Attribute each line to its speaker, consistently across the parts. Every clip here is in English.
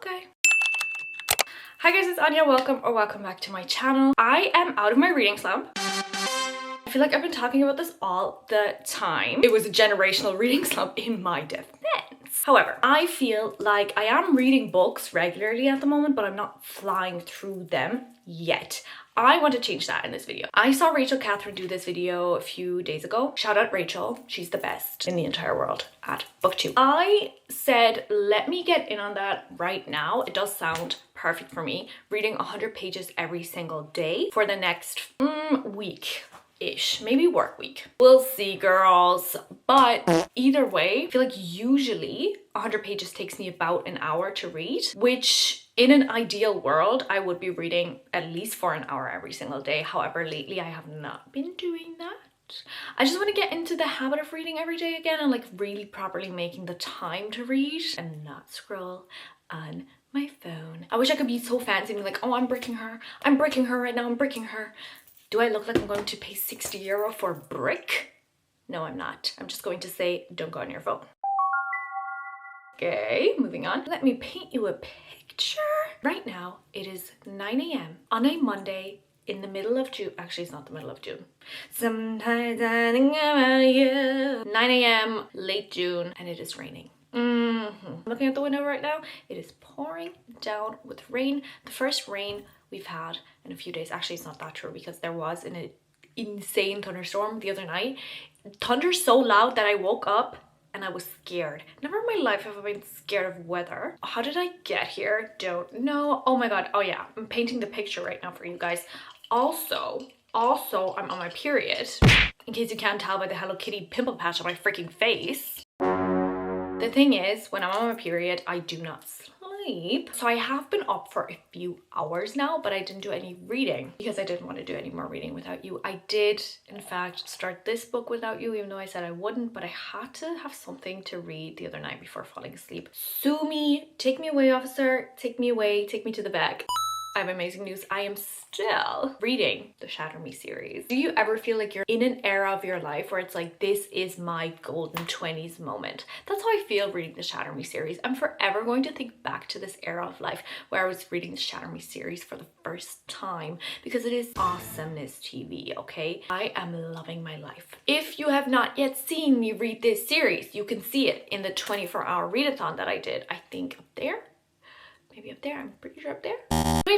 Speaker 1: Okay. Hi guys, it's Anya. Welcome back to my channel. I am out of my reading slump. I feel like I've been talking about this all the time. It was a generational reading slump in my defense. However, I feel like I am reading books regularly at the moment, but I'm not flying through them yet. I want to change that in this video. I saw Rachel Catherine do this video a few days ago. Shout out Rachel. She's the best in the entire world at booktube. I said, let me get in on that right now. It does sound perfect for me. Reading 100 pages every single day for the next week-ish, maybe work week. We'll see, girls. But either way, I feel like usually 100 pages takes me about an hour to read, which in an ideal world, I would be reading at least for an hour every single day. However, lately I have not been doing that. I just want to get into the habit of reading every day again and like really properly making the time to read and not scroll on my phone. I wish I could be so fancy and be like, oh, I'm bricking her right now, I'm bricking her. Do I look like I'm going to pay 60 euro for a brick? No, I'm not. I'm just going to say, don't go on your phone. Okay, moving on. Let me paint you a picture. Right now, it is 9 a.m. on a Monday in the middle of June. Actually, it's not the middle of June. Sometimes I think about you. 9 a.m. late June, and it is raining. Looking at the window right now, it is pouring down with rain. The first rain we've had in a few days. Actually, it's not that true because there was an insane thunderstorm the other night. Thunder so loud that I woke up and I was scared. Never in my life have I been scared of weather. How did I get here? Don't know. Oh my god. Oh yeah, I'm painting the picture right now for you guys. Also, I'm on my period. In case you can't tell by the Hello Kitty pimple patch on my freaking face. The thing is, when I'm on my period, I do not sleep. So I have been up for a few hours now, but I didn't do any reading because I didn't want to do any more reading without you. I did, in fact, start this book without you, even though I said I wouldn't, but I had to have something to read the other night before falling asleep. Sue me, take me away, officer, take me away, take me to the bag. I have amazing news. I am still reading the Shatter Me series. Do you ever feel like you're in an era of your life where it's like, this is my golden 20s moment? That's how I feel reading the Shatter Me series. I'm forever going to think back to this era of life where I was reading the Shatter Me series for the first time because it is awesomeness TV, okay? I am loving my life. If you have not yet seen me read this series, you can see it in the 24-hour readathon that I did. I think up there. Maybe up there, I'm pretty sure up there.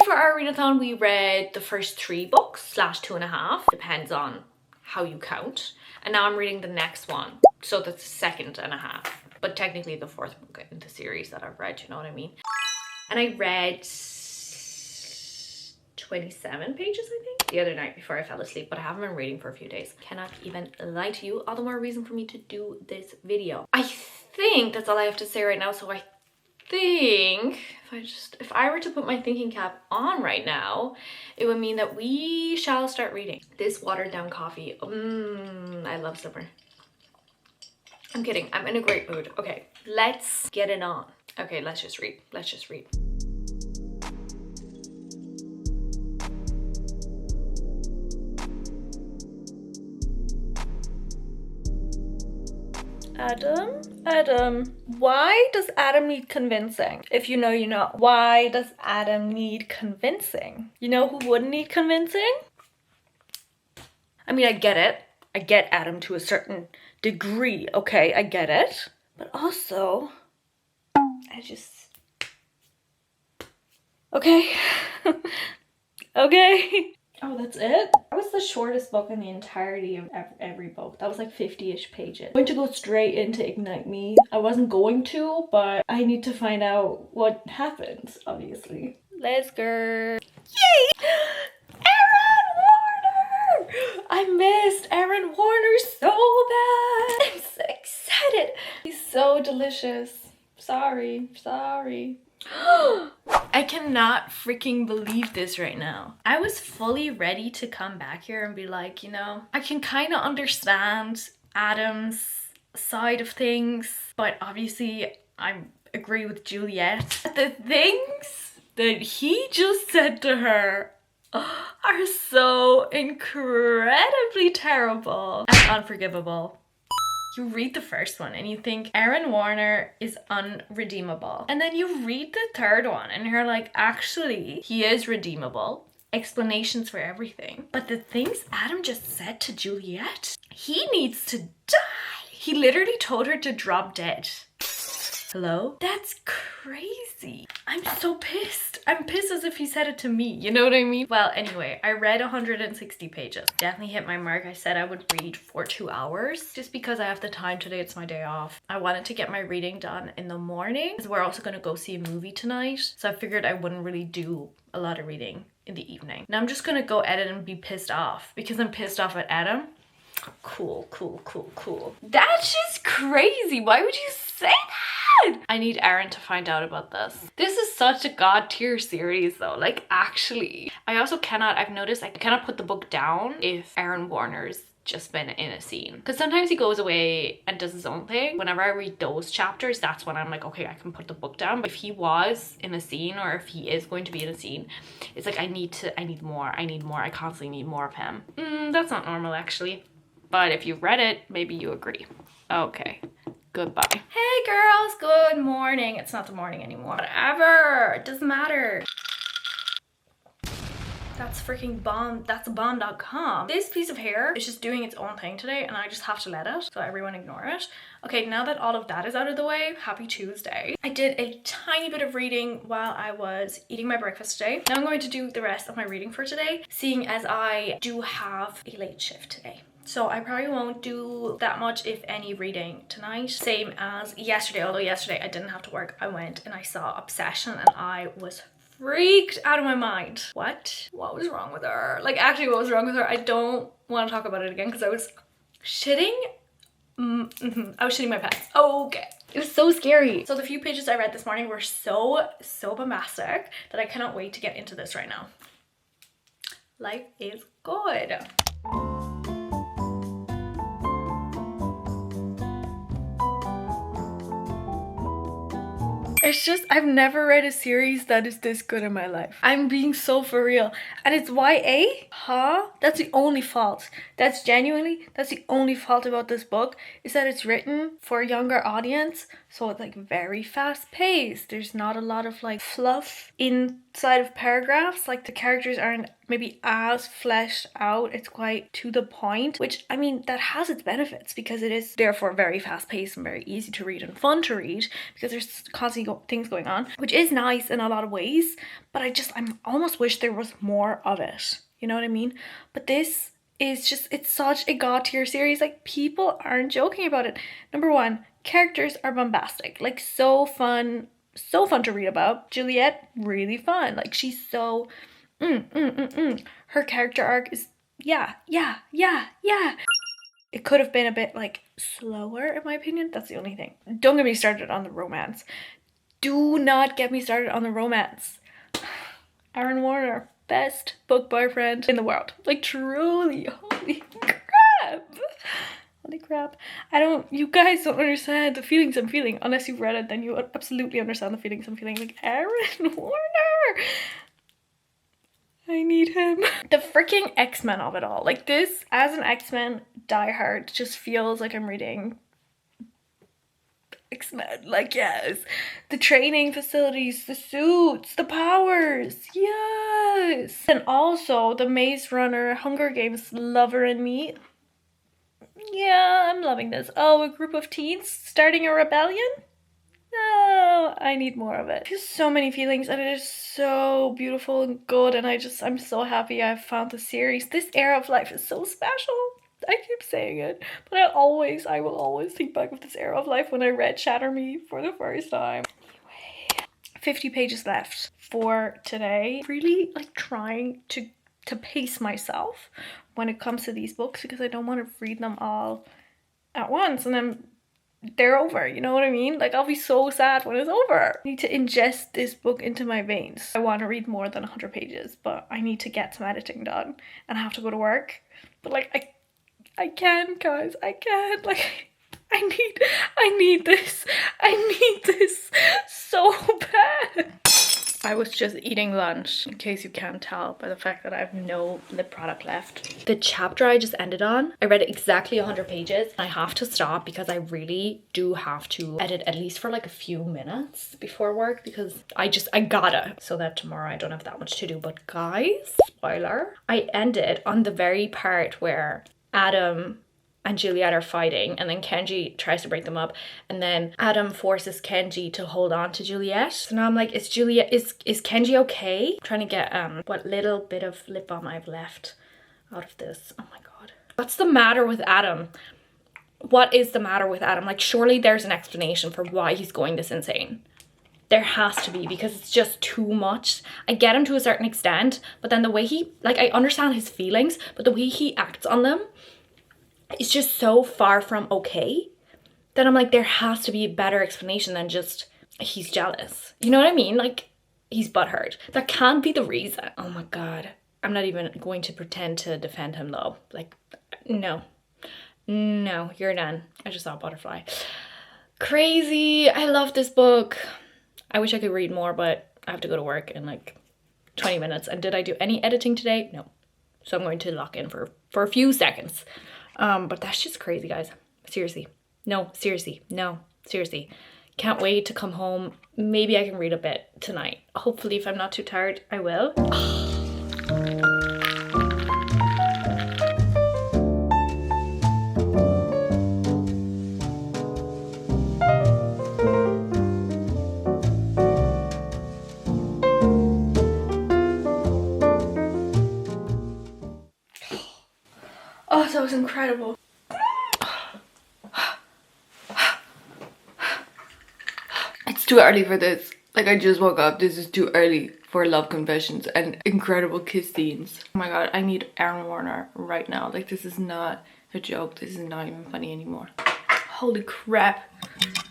Speaker 1: For our readathon, we read the first 3 books / 2.5, depends on how you count. And now I'm reading the next one, so that's the 2.5, but technically the 4th book in the series that I've read, you know what I mean? And I read 27 pages, I think, the other night before I fell asleep, but I haven't been reading for a few days. Cannot even lie to you, all the more reason for me to do this video. I think that's all I have to say right now, so I think if I were to put my thinking cap on right now, it would mean that we shall start reading. This watered down coffee, I love summer. I'm kidding, I'm in a great mood. Okay, let's get it on. Okay, let's just read. Adam, why does Adam need convincing? If you know, you know. Why does Adam need convincing? You know who wouldn't need convincing? I mean, I get it. I get Adam to a certain degree, okay? I get it. But also, okay. Okay. Oh, that's it? That was the shortest book in the entirety of every book. That was like 50-ish pages. I'm going to go straight into Ignite Me. I wasn't going to, but I need to find out what happens, obviously. Let's go. Yay! Aaron Warner! I missed Aaron Warner so bad. I'm so excited. He's so delicious. Sorry. I cannot freaking believe this right now. I was fully ready to come back here and be like, you know, I can kind of understand Adam's side of things, but obviously I agree with Juliet. The things that he just said to her are so incredibly terrible and unforgivable. You read the first one and you think Aaron Warner is unredeemable. And then you read the third one and you're like, actually, he is redeemable. Explanations for everything. But the things Adam just said to Juliet, he needs to die. He literally told her to drop dead. Hello? That's crazy. I'm so pissed. I'm pissed as if he said it to me. You know what I mean? Well, anyway, I read 160 pages. Definitely hit my mark. I said I would read for 2 hours just because I have the time today. It's my day off. I wanted to get my reading done in the morning because we're also going to go see a movie tonight. So I figured I wouldn't really do a lot of reading in the evening. Now I'm just going to go edit and be pissed off because I'm pissed off at Adam. Cool. That's just crazy. Why would you say that? I need Aaron to find out about this. This is such a god tier series though. Like actually. I've noticed I cannot put the book down if Aaron Warner's just been in a scene. Because sometimes he goes away and does his own thing. Whenever I read those chapters, that's when I'm like, okay, I can put the book down. But if he was in a scene or if he is going to be in a scene, it's like I need more. I constantly need more of him. That's not normal actually. But if you've read it, maybe you agree. Okay, goodbye. Hey girls, good morning. It's not the morning anymore. Whatever, it doesn't matter. That's freaking bomb. That's bomb.com. This piece of hair is just doing its own thing today and I just have to let it. So everyone ignore it. Okay, now that all of that is out of the way, happy Tuesday. I did a tiny bit of reading while I was eating my breakfast today. Now I'm going to do the rest of my reading for today, seeing as I do have a late shift today. So I probably won't do that much, if any, reading tonight. Same as yesterday, although yesterday I didn't have to work. I went and I saw Obsession and I was freaked out of my mind. What was wrong with her? Like actually what was wrong with her? I don't want to talk about it again because I was shitting. I was shitting my pants. Okay. It was so scary. So the few pages I read this morning were so bombastic that I cannot wait to get into this right now. Life is good. It's just, I've never read a series that is this good in my life. I'm being so for real. And it's YA? Huh? That's the only fault. That's the only fault about this book, is that it's written for a younger audience. So it's like very fast paced. There's not a lot of like fluff inside of paragraphs. Like the characters aren't maybe as fleshed out. It's quite to the point, which I mean, that has its benefits because it is therefore very fast paced and very easy to read and fun to read because there's constantly things going on, which is nice in a lot of ways. But I almost wish there was more of it. You know what I mean? But this is just, it's such a god tier series. Like people aren't joking about it. Number one, characters are bombastic, like so fun to read about. Juliet, really fun. Like she's so her character arc is yeah. It could have been a bit like slower in my opinion. That's the only thing. Don't get me started on the romance. Do not get me started on the romance. Aaron Warner, best book boyfriend in the world. Like truly, holy crap. Holy crap. You guys don't understand the feelings I'm feeling. Unless you've read it, then you absolutely understand the feelings I'm feeling. Like, Aaron Warner! I need him. The freaking X-Men of it all. Like this, as an X-Men diehard, just feels like I'm reading X-Men. Like, yes. The training facilities, the suits, the powers. Yes. And also the Maze Runner, Hunger Games lover in me. Yeah, I'm loving this. Oh, a group of teens starting a rebellion? No, I need more of it. There's so many feelings and it is so beautiful and good, and I'm so happy I've found the series. This era of life is so special. I keep saying it, but I will always think back of this era of life when I read Shatter Me for the first time. Anyway, 50 pages left for today. Really like trying to pace myself when it comes to these books because I don't want to read them all at once and then they're over, you know what I mean? Like I'll be so sad when it's over. I need to ingest this book into my veins. I want to read more than 100 pages, but I need to get some editing done and I have to go to work. But like I can't, guys. I can't. Like I need this. I need this so bad. I was just eating lunch, in case you can't tell by the fact that I have no lip product left. The chapter I just ended on, I read exactly 100 pages. I have to stop because I really do have to edit at least for like a few minutes before work, because I gotta, so that tomorrow I don't have that much to do. But guys, spoiler, I ended on the very part where Adam and Juliet are fighting, and then Kenji tries to break them up, and then Adam forces Kenji to hold on to Juliet. So now I'm like, is Kenji okay? I'm trying to get what little bit of lip balm I've left out of this. Oh my god. What's the matter with Adam? What is the matter with Adam? Like, surely there's an explanation for why he's going this insane. There has to be, because it's just too much. I get him to a certain extent, but then the way he, like, I understand his feelings, but the way he acts on them, it's just so far from okay that I'm like, there has to be a better explanation than just he's jealous. You know what I mean? Like, he's butthurt. That can't be the reason. Oh my god. I'm not even going to pretend to defend him though. Like, no. No, you're done. I just saw a butterfly. Crazy. I love this book. I wish I could read more, but I have to go to work in like 20 minutes. And did I do any editing today? No. So I'm going to lock in for a few seconds. But that's just crazy, guys. Seriously. No, seriously. No, seriously. Can't wait to come home. Maybe I can read a bit tonight. Hopefully, if I'm not too tired, I will. Oh, that was incredible. It's too early for this. Like, I just woke up. This is too early for love confessions and incredible kiss scenes. Oh my god, I need Aaron Warner right now. Like, this is not a joke. This is not even funny anymore. Holy crap.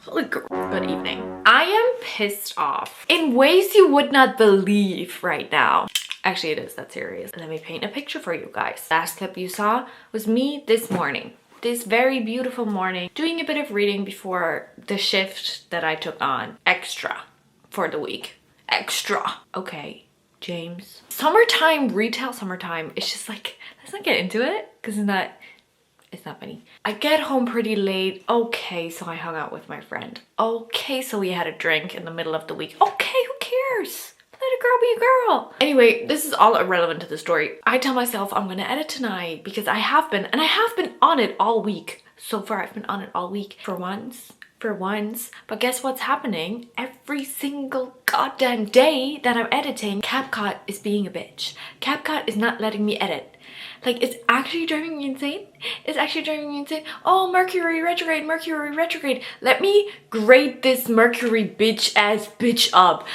Speaker 1: Holy Good evening. I am pissed off in ways you would not believe right now. Actually, it is that serious. Let me paint a picture for you guys. Last clip you saw was me this morning. This very beautiful morning, doing a bit of reading before the shift that I took on. Extra for the week. Extra. Okay, James. Summertime, retail summertime, it's just like, let's not get into it, because it's not funny. I get home pretty late. Okay, so I hung out with my friend. Okay, so we had a drink in the middle of the week. Okay, who cares? Let a girl be a girl. Anyway, this is all irrelevant to the story. I tell myself I'm gonna edit tonight because I have been, and I have been on it all week. So far, I've been on it all week for once. But guess what's happening? Every single goddamn day that I'm editing, CapCut is being a bitch. CapCut is not letting me edit. Like, it's actually driving me insane. It's actually driving me insane. Oh, Mercury retrograde, Mercury retrograde. Let me grade this Mercury bitch up.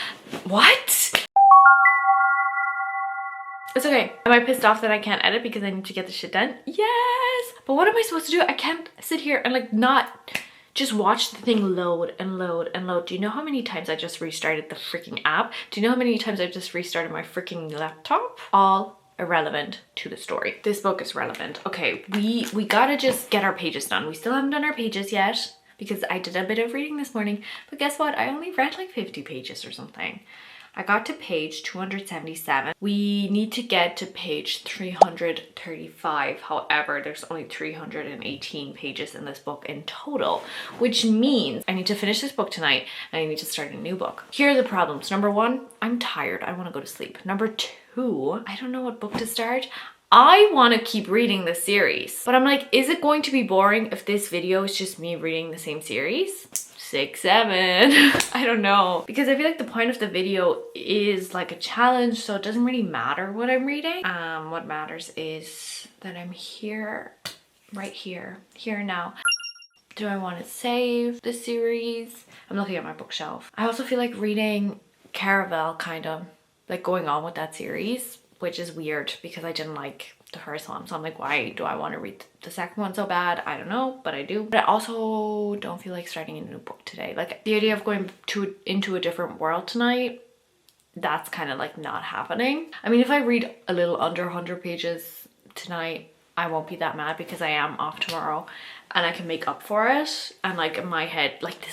Speaker 1: What? It's okay. Am I pissed off that I can't edit because I need to get this shit done? Yes! But what am I supposed to do? I can't sit here and like not just watch the thing load and load and load. Do you know how many times I just restarted the freaking app? Do you know how many times I've just restarted my freaking laptop? All irrelevant to the story. This book is relevant. Okay, we gotta just get our pages done. We still haven't done our pages yet because I did a bit of reading this morning, but guess what? I only read like 50 pages or something. I got to page 277. We need to get to page 335. However, there's only 318 pages in this book in total, which means I need to finish this book tonight and I need to start a new book. Here are the problems. Number one, I'm tired. I want to go to sleep. Number two, I don't know what book to start. I want to keep reading the series, but I'm like, is it going to be boring if this video is just me reading the same series? 6, 7. I don't know, because I feel like the point of the video is like a challenge, so it doesn't really matter what I'm reading. What matters is that I'm here, right here now. Do I want to save the series? I'm looking at my bookshelf. I also feel like reading Caravel, kind of like going on with that series, which is weird because I didn't like the first one, so I'm like, why do I want to read the second one so bad? I don't know, but I do. But I also don't feel like starting a new book today. Like, the idea of going into a different world tonight, that's kind of like not happening. I mean, if I read a little under 100 pages tonight, I won't be that mad because I am off tomorrow and I can make up for it. And like in my head, like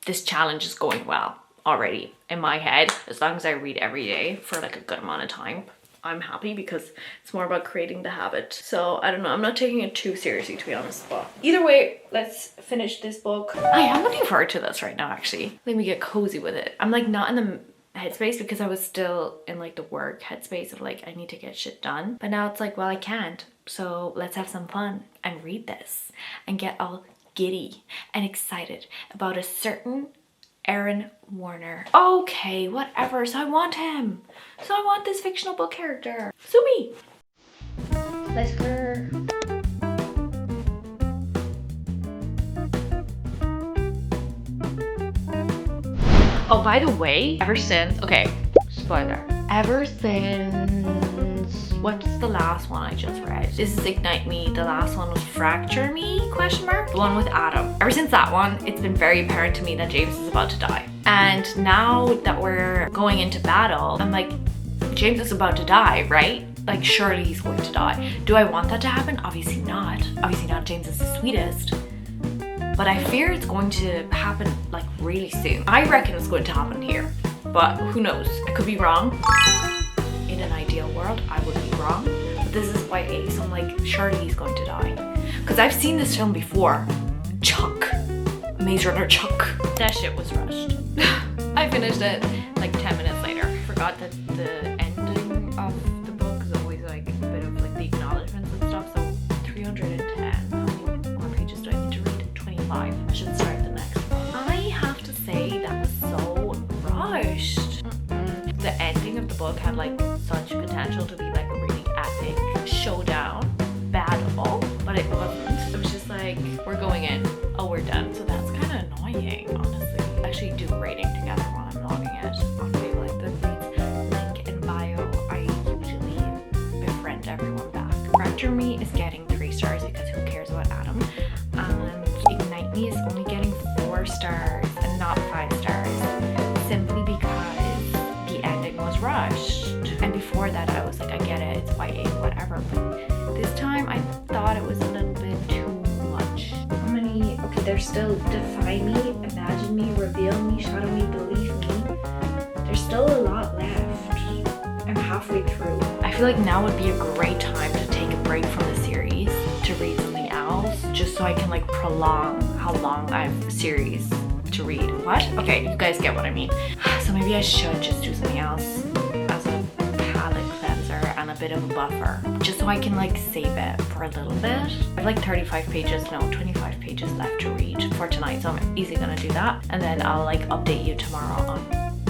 Speaker 1: this challenge is going well. already in my head. As long as I read every day for like a good amount of time, I'm happy, because it's more about creating the habit. So I don't know, I'm not taking it too seriously, to be honest, but either way, let's finish this book. I am looking forward to this right now, actually. Let me get cozy with it. I'm like not in the headspace, because I was still in like the work headspace of like I need to get shit done, but now it's like, well, I can't, so let's have some fun and read this and get all giddy and excited about a certain Aaron Warner. Okay, whatever, so I want him. So I want this fictional book character. So me. Let's go. Oh, by the way, ever since, okay, spoiler. Ever since, what's the last one I just read? This is Ignite Me. The last one was Fracture Me, question mark? The one with Adam. Ever since that one, it's been very apparent to me that James is about to die. And now that we're going into battle, I'm like, James is about to die, right? Like, surely he's going to die. Do I want that to happen? Obviously not. Obviously not. James is the sweetest. But I fear it's going to happen like really soon. I reckon it's going to happen here, but who knows? I could be wrong. In an ideal world, I would be wrong. But this is YA, so I'm like, surely he's going to die. Because I've seen this film before. Chuck. Maze Runner Chuck. That shit was rushed. I finished it like 10 minutes later. I forgot that the ending of the book is always like a bit of like the acknowledgements and stuff. So 310. How many more pages do I need to read? 25. I should start the next one. I have to say that was so rushed. The ending of the book had like such potential to be like a really epic showdown battle, but it wasn't. It was just like, we're going in, oh, we're done. So that's kind of annoying, honestly. I actually do rating together while I'm logging it on my like Goodreads link in bio. I usually befriend everyone back. Fracture Me is getting 3 stars because who cares about Adam? And Ignite Me is only getting 4 stars and not 5 stars, simply because the ending was rushed. And before that, I was like, I get it, it's YA, whatever. But this time, I thought it was a little bit too much. How many? Okay, there's still Defy Me, Imagine Me, Reveal Me, Shadow Me, Believe Me. There's still a lot left. I'm halfway through. I feel like now would be a great time to take a break from the series to read something else, just so I can like prolong how long I have a series to read. What? Okay, you guys get what I mean. So maybe I should just do something else as a palette cleanser and a bit of a buffer, just so I can like save it for a little bit. I have like 35 pages, no, 25 pages left to read for tonight, so I'm easily gonna do that, and then I'll like update you tomorrow on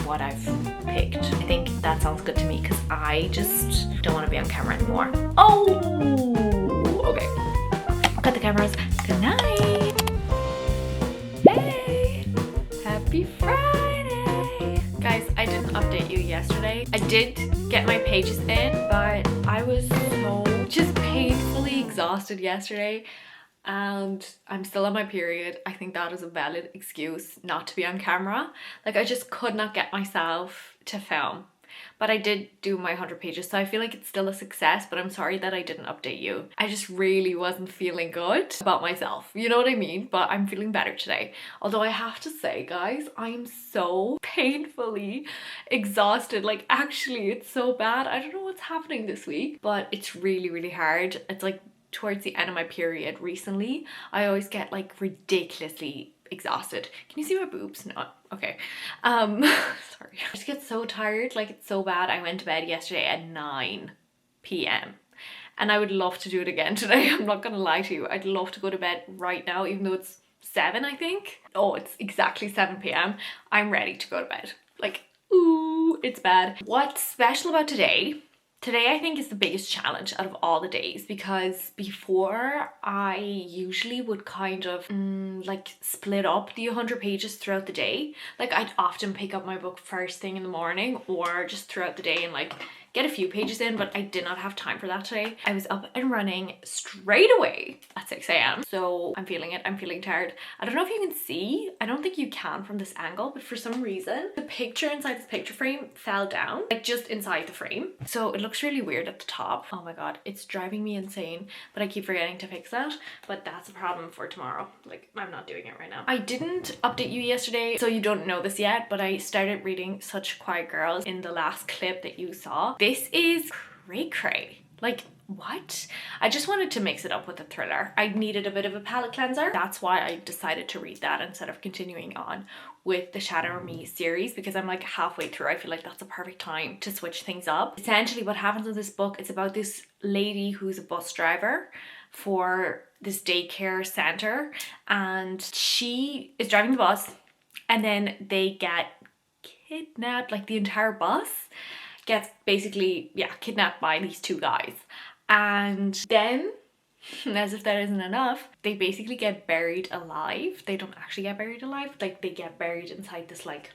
Speaker 1: what I've picked. I think that sounds good to me, because I just don't want to be on camera anymore. Oh, okay. Cut the cameras. Good night. Hey, happy Friday. Guys, I didn't update you yesterday. I did get my pages in, but I was so just painfully exhausted yesterday. And I'm still on my period. I think that is a valid excuse not to be on camera. Like, I just could not get myself to film. But I did do my 100 pages, so I feel like it's still a success, but I'm sorry that I didn't update you. I just really wasn't feeling good about myself. You know what I mean? But I'm feeling better today. Although I have to say, guys, I am so painfully exhausted. Like, actually, it's so bad. I don't know what's happening this week, but it's really, really hard. It's like towards the end of my period recently, I always get like ridiculously exhausted. Can you see my boobs? No. Okay. Sorry. I just get so tired. Like, it's so bad. I went to bed yesterday at 9 p.m. and I would love to do it again today. I'm not gonna lie to you. I'd love to go to bed right now, even though it's 7, I think. Oh, it's exactly 7 p.m. I'm ready to go to bed. Like, ooh, it's bad. What's special about today? Today, I think, is the biggest challenge out of all the days, because before I usually would kind of like split up the 100 pages throughout the day. Like, I'd often pick up my book first thing in the morning or just throughout the day and like get a few pages in, but I did not have time for that today. I was up and running straight away at 6 a.m. So I'm feeling it. I'm feeling tired. I don't know if you can see. I don't think you can from this angle, but for some reason, the picture inside this picture frame fell down, like just inside the frame. So it looks looks really weird at the top. Oh my god, it's driving me insane, but I keep forgetting to fix that. But that's a problem for tomorrow. Like, I'm not doing it right now. I didn't update you yesterday, so you don't know this yet, but I started reading Such Quiet Girls in the last clip that you saw. This is cray-cray. Like, what? I just wanted to mix it up with a thriller. I needed a bit of a palate cleanser. That's why I decided to read that instead of continuing on with the Shatter Me series, because I'm like halfway through. I feel like that's a perfect time to switch things up. Essentially what happens in this book, it's about this lady who's a bus driver for this daycare center, and she is driving the bus and then they get kidnapped. Like, the entire bus gets basically, yeah, kidnapped by these two guys. And then, as if that isn't enough, they basically get buried alive. They don't actually get buried alive. Like, they get buried inside this, like,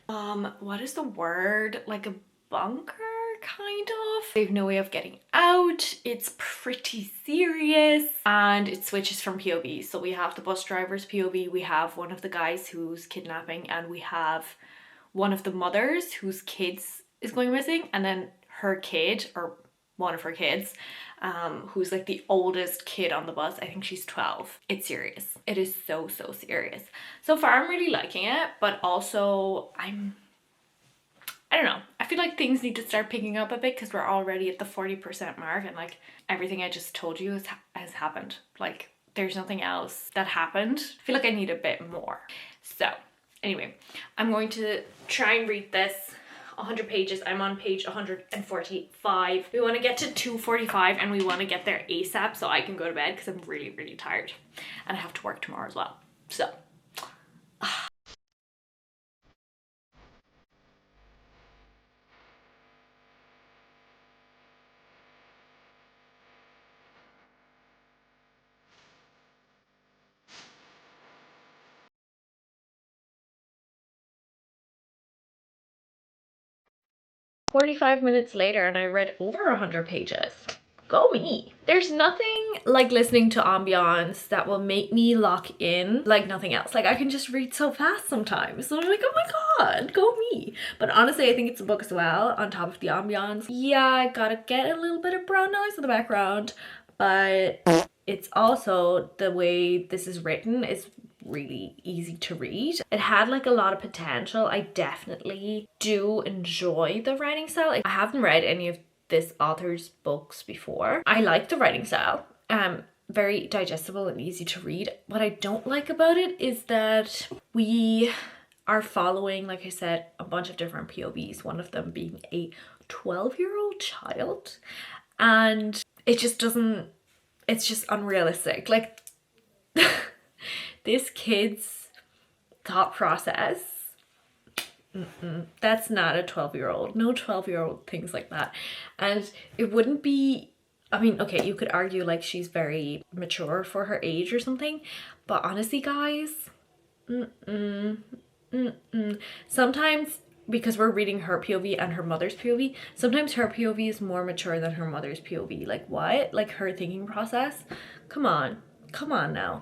Speaker 1: what is the word? Like a bunker, kind of. They have no way of getting out. It's pretty serious. And it switches from POV. So we have the bus driver's POV, we have one of the guys who's kidnapping, and we have one of the mothers whose kids is going missing, and then her kid, or one of her kids, who's like the oldest kid on the bus. I think she's 12. It's serious. It is so serious. So far I'm really liking it, but also I don't know. I feel like things need to start picking up a bit because we're already at the 40% mark, and like everything I just told you has happened. Like, there's nothing else that happened. I feel like I need a bit more. So anyway, I'm going to try and read this 100 pages. I'm on page 145. We want to get to 245 and we want to get there ASAP so I can go to bed because I'm really tired and I have to work tomorrow as well. So 45 minutes later and I read over 100 pages. Go me. There's nothing like listening to ambiance that will make me lock in like nothing else. Like, I can just read so fast sometimes. So I'm like, oh my god, go me. But honestly, I think it's a book as well, on top of the ambiance. Yeah, I gotta get a little bit of brown noise in the background, but it's also the way this is written is really easy to read. It had like a lot of potential. I definitely do enjoy the writing style. I haven't read any of this author's books before. I like the writing style. Very digestible and easy to read. What I don't like about it is that we are following, like I said, a bunch of different POVs, one of them being a 12-year-old child, and it just doesn't, it's just unrealistic. Like, this kid's thought process, that's not a 12-year-old. No 12-year-old thinks like that. And it wouldn't be, I mean, okay, you could argue like she's very mature for her age or something, but honestly, guys, sometimes, because we're reading her POV and her mother's POV, sometimes her POV is more mature than her mother's POV. Like, what? Like, her thinking process? Come on now.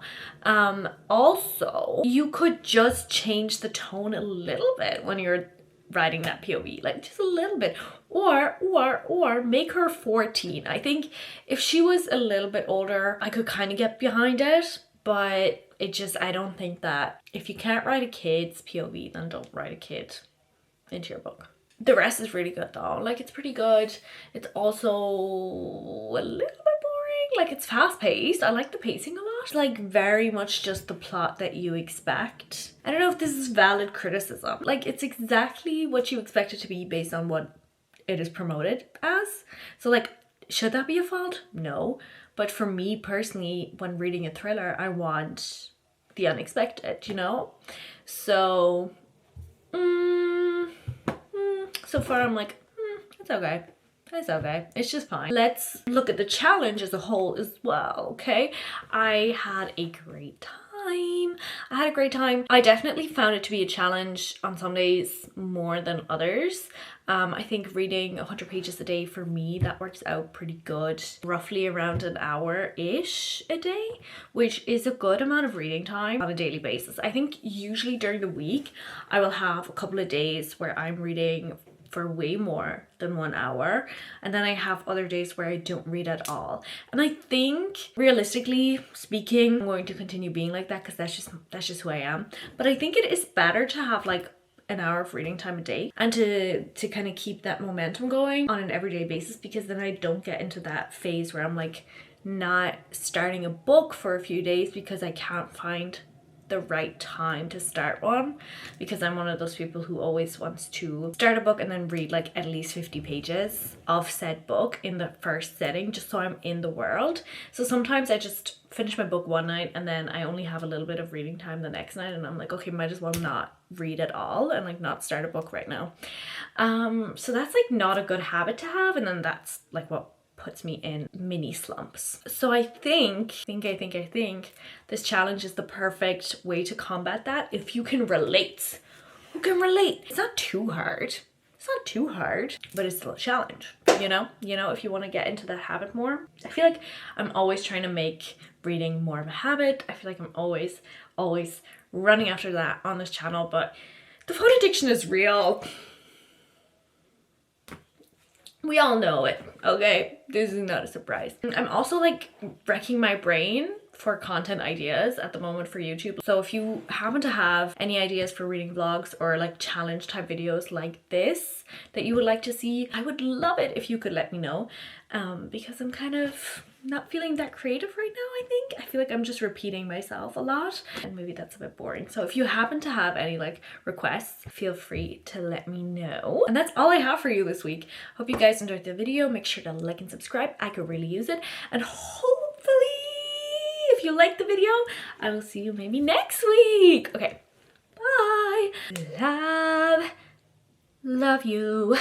Speaker 1: Also, you could just change the tone a little bit when you're writing that POV, like just a little bit, or make her 14. I think if she was a little bit older, I could kind of get behind it, but it just, I don't think that if you can't write a kid's POV, then don't write a kid into your book. The rest is really good though. Like, it's pretty good. It's also a little bit boring. Like, it's fast paced. I like the pacing a lot. It's like very much just the plot that you expect. I don't know if this is valid criticism. Like, it's exactly what you expect it to be based on what it is promoted as. So like, should that be a fault? No. But for me personally, when reading a thriller, I want the unexpected, you know? So so far I'm like, it's okay. It's okay. It's just fine. Let's look at the challenge as a whole as well, okay? I had a great time. I definitely found it to be a challenge on some days more than others. I think reading 100 pages a day for me, that works out pretty good. Roughly around an hour-ish a day, which is a good amount of reading time on a daily basis. I think usually during the week, I will have a couple of days where I'm reading for way more than 1 hour, and then I have other days where I don't read at all. And I think realistically speaking, I'm going to continue being like that because that's just who I am. But I think it is better to have like an hour of reading time a day and to kind of keep that momentum going on an everyday basis, because then I don't get into that phase where I'm like not starting a book for a few days because I can't find the right time to start one, because I'm one of those people who always wants to start a book and then read like at least 50 pages of said book in the first setting just so I'm in the world. So sometimes I just finish my book one night and then I only have a little bit of reading time the next night, and I'm like, okay, might as well not read at all and like not start a book right now. So that's like not a good habit to have, and then that's like what puts me in mini slumps. So I think this challenge is the perfect way to combat that. If you can relate, who can relate? It's not too hard. It's not too hard, but it's still a challenge, you know, if you want to get into that habit more. I feel like I'm always trying to make reading more of a habit. I feel like I'm always running after that on this channel, but the phone addiction is real. We all know it, okay? This is not a surprise. I'm also like wrecking my brain for content ideas at the moment for YouTube. So if you happen to have any ideas for reading vlogs or like challenge type videos like this that you would like to see, I would love it if you could let me know, because I'm kind of not feeling that creative right now. I feel like I'm just repeating myself a lot, and maybe that's a bit boring. So if you happen to have any like requests, feel free to let me know. And that's all I have for you this week. Hope you guys enjoyed the video. Make sure to like and subscribe. I could really use it. And hopefully if you liked the video, I will see you maybe next week. Okay, bye. Love you.